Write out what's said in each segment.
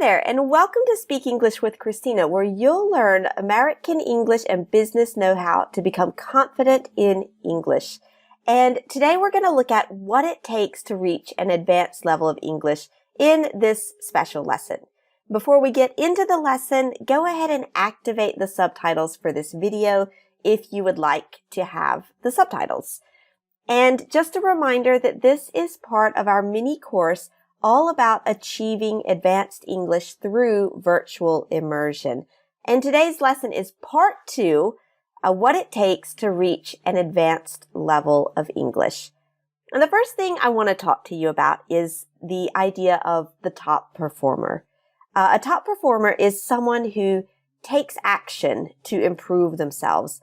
there, and welcome to Speak English with Christina, where you'll learn American English and business know-how to become confident in English. And today we're going to look at what it takes to reach an advanced level of English in this special lesson. Before we get into the lesson, go ahead and activate the subtitles for this video if you would like to have the subtitles. And just a reminder that this is part of our mini course all about achieving advanced English through virtual immersion. And today's lesson is part 2, what it takes to reach an advanced level of English. And the first thing I want to talk to you about is the idea of the top performer. A top performer is someone who takes action to improve themselves.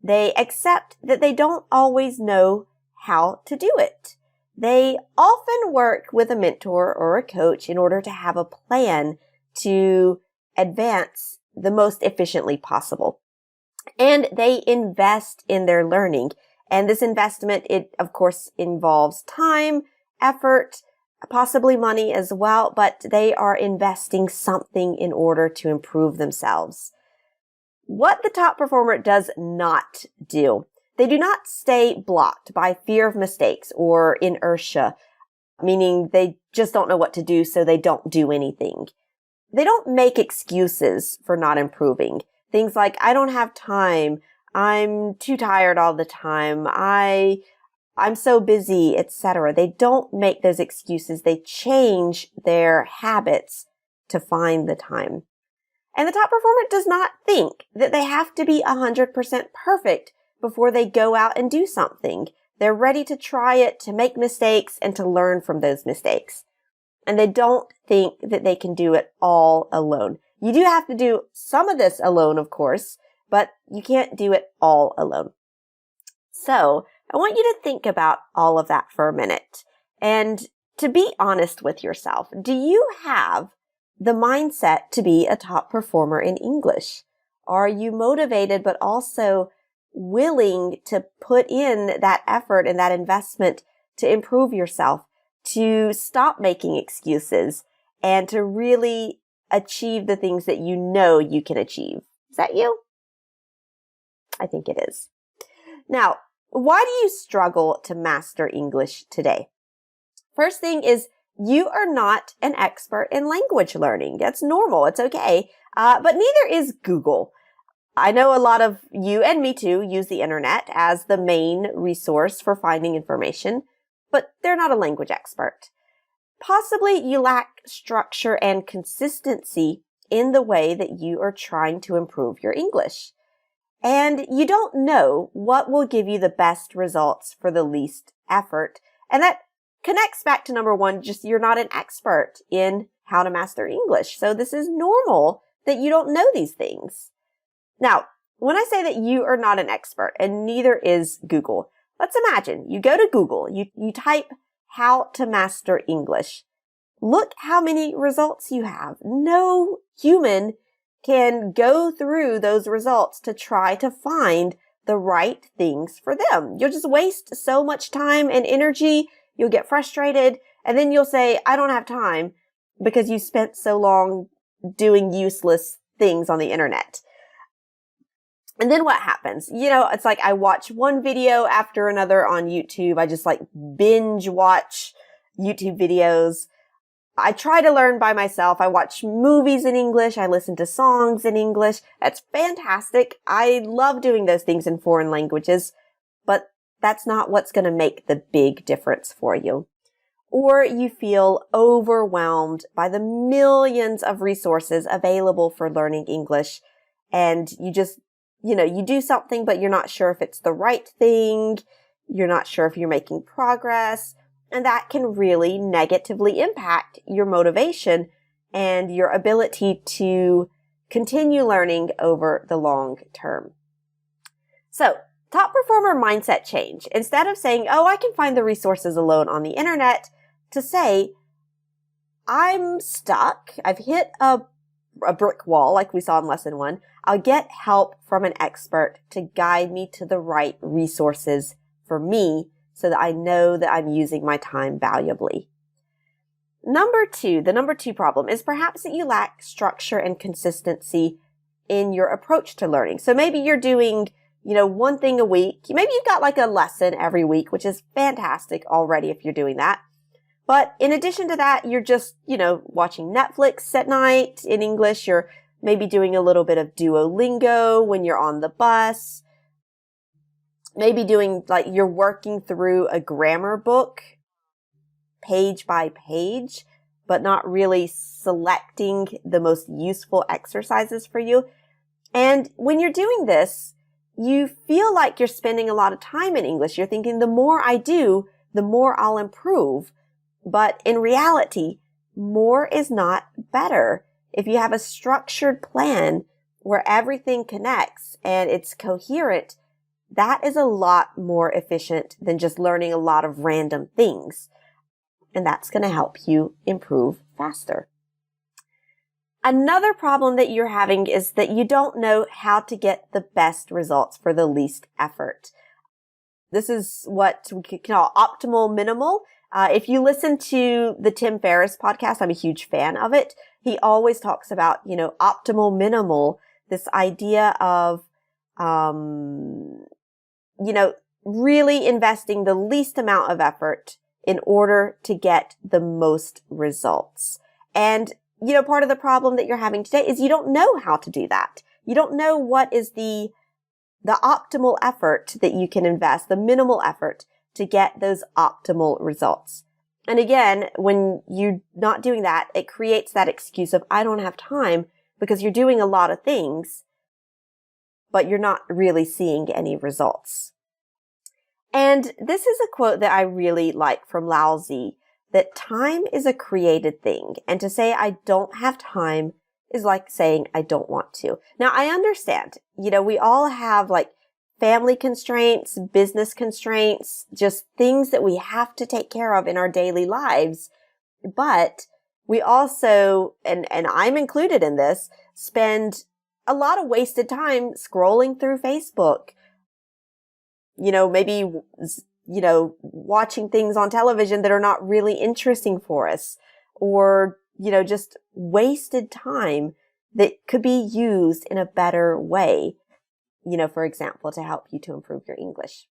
They accept that they don't always know how to do it. They often work with a mentor or a coach in order to have a plan to advance the most efficiently possible. And they invest in their learning. And this investment, it of course involves time, effort, possibly money as well, but they are investing something in order to improve themselves. What the top performer does not do, they do not stay blocked by fear of mistakes or inertia, meaning they just don't know what to do, so they don't do anything. They don't make excuses for not improving. Things like, I don't have time, I'm too tired all the time, I'm so busy, etc. They don't make those excuses. They change their habits to find the time. And the top performer does not think that they have to be 100% perfect before they go out and do something. They're ready to try it, to make mistakes, and to learn from those mistakes. And they don't think that they can do it all alone. You do have to do some of this alone, of course, but you can't do it all alone. So I want you to think about all of that for a minute. And to be honest with yourself, do you have the mindset to be a top performer in English? Are you motivated but also willing to put in that effort and that investment to improve yourself, to stop making excuses, and to really achieve the things that you know you can achieve? Is that you? I think it is. Now, why do you struggle to master English today? First thing is, you are not an expert in language learning. That's normal. It's okay. But neither is Google. I know a lot of you, and me too, use the internet as the main resource for finding information, but they're not a language expert. Possibly you lack structure and consistency in the way that you are trying to improve your English. And you don't know what will give you the best results for the least effort. And that connects back to number 1, just you're not an expert in how to master English. So this is normal that you don't know these things. Now, when I say that you are not an expert, and neither is Google, let's imagine you go to Google, you type how to master English. Look how many results you have. No human can go through those results to try to find the right things for them. You'll just waste so much time and energy. You'll get frustrated, and then you'll say, I don't have time because you spent so long doing useless things on the internet. And then what happens? It's like I watch one video after another on YouTube. I just binge watch YouTube videos. I try to learn by myself. I watch movies in English. I listen to songs in English. That's fantastic. I love doing those things in foreign languages, but that's not what's going to make the big difference for you. Or you feel overwhelmed by the millions of resources available for learning English, and you just you do something, but you're not sure if it's the right thing. You're not sure if you're making progress. And that can really negatively impact your motivation and your ability to continue learning over the long term. So, top performer mindset change. Instead of saying, oh, I can find the resources alone on the internet, to say, I'm stuck. I've hit a brick wall like we saw in lesson 1. I'll get help from an expert to guide me to the right resources for me so that I know that I'm using my time valuably. the number two problem is perhaps that you lack structure and consistency in your approach to learning. So maybe you're doing, one thing a week. Maybe you've got like a lesson every week, which is fantastic already if you're doing that. But in addition to that, you're just, watching Netflix at night in English. You're maybe doing a little bit of Duolingo when you're on the bus. Maybe you're working through a grammar book page by page, but not really selecting the most useful exercises for you. And when you're doing this, you feel like you're spending a lot of time in English. You're thinking, the more I do, the more I'll improve. But in reality, more is not better. If you have a structured plan where everything connects and it's coherent, that is a lot more efficient than just learning a lot of random things. And that's going to help you improve faster. Another problem that you're having is that you don't know how to get the best results for the least effort. This is what we could call optimal minimal. If you listen to the Tim Ferriss podcast, I'm a huge fan of it. He always talks about, optimal minimal, this idea of, really investing the least amount of effort in order to get the most results. And, part of the problem that you're having today is you don't know how to do that. You don't know what is the optimal effort that you can invest, the minimal effort to get those optimal results. And again, when you're not doing that, it creates that excuse of, I don't have time, because you're doing a lot of things, but you're not really seeing any results. And this is a quote that I really like from Lao Tzu, that time is a created thing. And to say I don't have time is like saying I don't want to. Now, I understand, we all have family constraints, business constraints, just things that we have to take care of in our daily lives. But we also, and I'm included in this, spend a lot of wasted time scrolling through Facebook. Maybe, watching things on television that are not really interesting for us, or, just wasted time that could be used in a better way, for example, to help you to improve your English.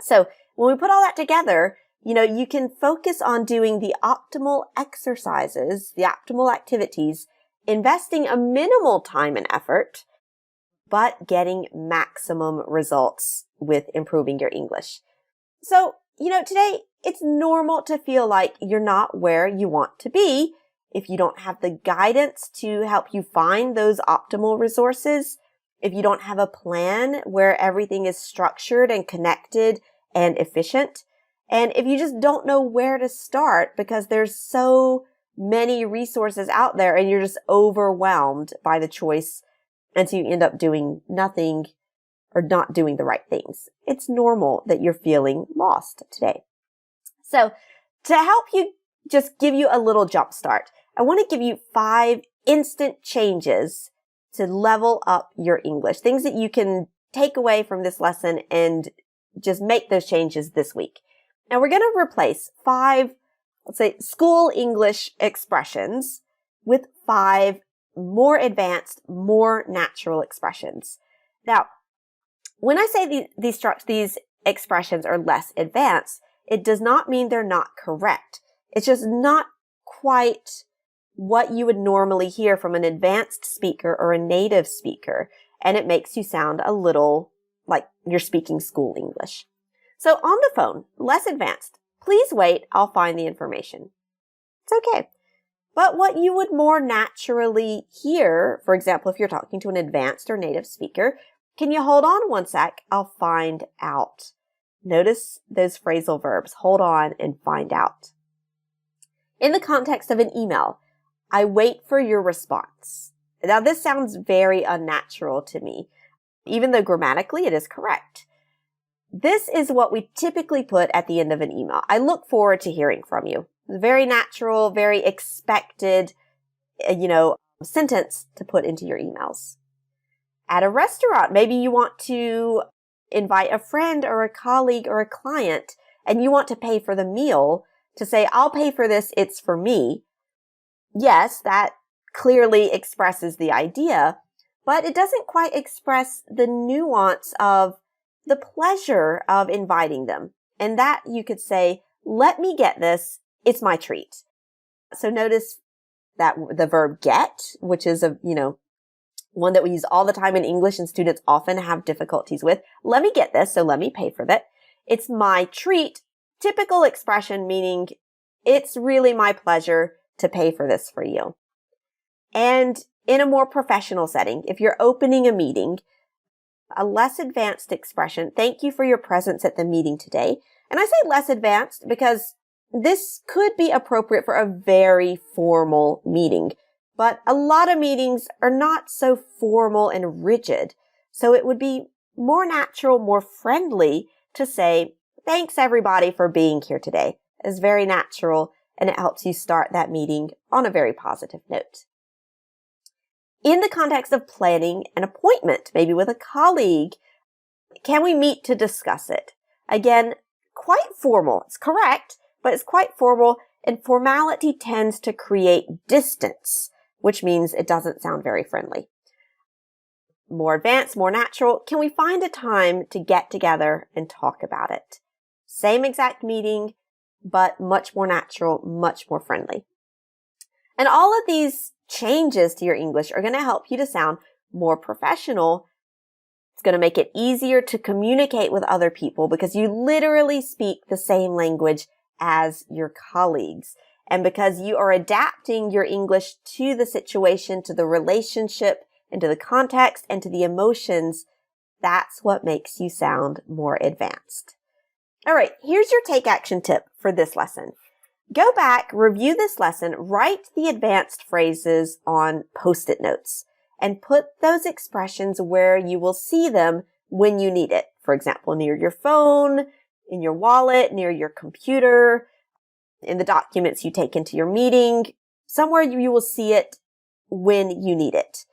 So when we put all that together, you can focus on doing the optimal exercises, the optimal activities, investing a minimal time and effort, but getting maximum results with improving your English. So, today it's normal to feel like you're not where you want to be if you don't have the guidance to help you find those optimal resources, if you don't have a plan where everything is structured and connected and efficient, and if you just don't know where to start because there's so many resources out there and you're just overwhelmed by the choice, and so you end up doing nothing or not doing the right things. It's normal that you're feeling lost today. So to help you, just give you a little jump start, I want to give you 5 instant changes to level up your English, things that you can take away from this lesson and just make those changes this week. Now we're going to replace 5, let's say, school English expressions with 5 more advanced, more natural expressions. Now, when I say these expressions are less advanced, it does not mean they're not correct. It's just not quite what you would normally hear from an advanced speaker or a native speaker, and it makes you sound a little like you're speaking school English. So on the phone, less advanced, please wait, I'll find the information. It's okay. But what you would more naturally hear, for example, if you're talking to an advanced or native speaker, can you hold on one sec? I'll find out. Notice those phrasal verbs, hold on and find out. In the context of an email, I wait for your response. Now, this sounds very unnatural to me, even though grammatically it is correct. This is what we typically put at the end of an email. I look forward to hearing from you. Very natural, very expected, sentence to put into your emails. At a restaurant, maybe you want to invite a friend or a colleague or a client and you want to pay for the meal. To say, I'll pay for this, it's for me. Yes, that clearly expresses the idea, but it doesn't quite express the nuance of the pleasure of inviting them. And that you could say, let me get this, it's my treat. So notice that the verb get, which is one that we use all the time in English and students often have difficulties with. Let me get this, so let me pay for that. It's my treat, typical expression meaning it's really my pleasure to pay for this for you. And in a more professional setting, if you're opening a meeting, a less advanced expression, thank you for your presence at the meeting today. And I say less advanced because this could be appropriate for a very formal meeting, but a lot of meetings are not so formal and rigid. So it would be more natural, more friendly to say, thanks everybody for being here today. It's very natural and it helps you start that meeting on a very positive note. In the context of planning an appointment, maybe with a colleague, can we meet to discuss it? Again, quite formal. It's correct, but it's quite formal, and formality tends to create distance, which means it doesn't sound very friendly. More advanced, more natural, can we find a time to get together and talk about it? Same exact meeting, but much more natural, much more friendly. And all of these changes to your English are going to help you to sound more professional. It's going to make it easier to communicate with other people because you literally speak the same language as your colleagues. And because you are adapting your English to the situation, to the relationship, and to the context, and to the emotions, that's what makes you sound more advanced. All right, here's your take action tip for this lesson. Go back, review this lesson, write the advanced phrases on Post-it notes, and put those expressions where you will see them when you need it. For example, near your phone, in your wallet, near your computer, in the documents you take into your meeting, somewhere you will see it when you need it.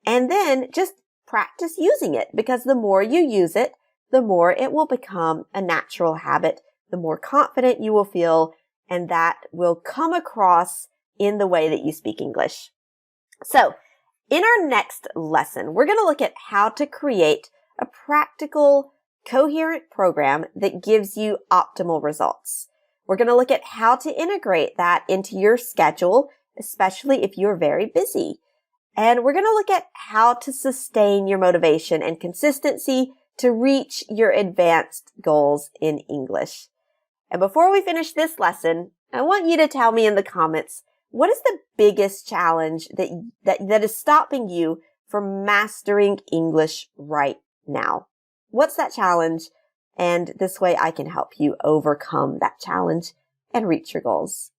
And then just practice using it, because the more you use it, the more it will become a natural habit, the more confident you will feel, and that will come across in the way that you speak English. So, in our next lesson, we're going to look at how to create a practical, coherent program that gives you optimal results. We're going to look at how to integrate that into your schedule, especially if you're very busy. And we're going to look at how to sustain your motivation and consistency to reach your advanced goals in English. And before we finish this lesson, I want you to tell me in the comments, what is the biggest challenge that is stopping you from mastering English right now? What's that challenge? And this way I can help you overcome that challenge and reach your goals.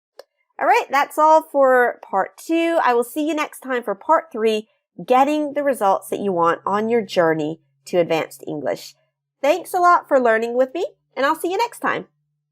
All right, that's all for part 2. I will see you next time for part 3, getting the results that you want on your journey to advanced English. Thanks a lot for learning with me, and I'll see you next time.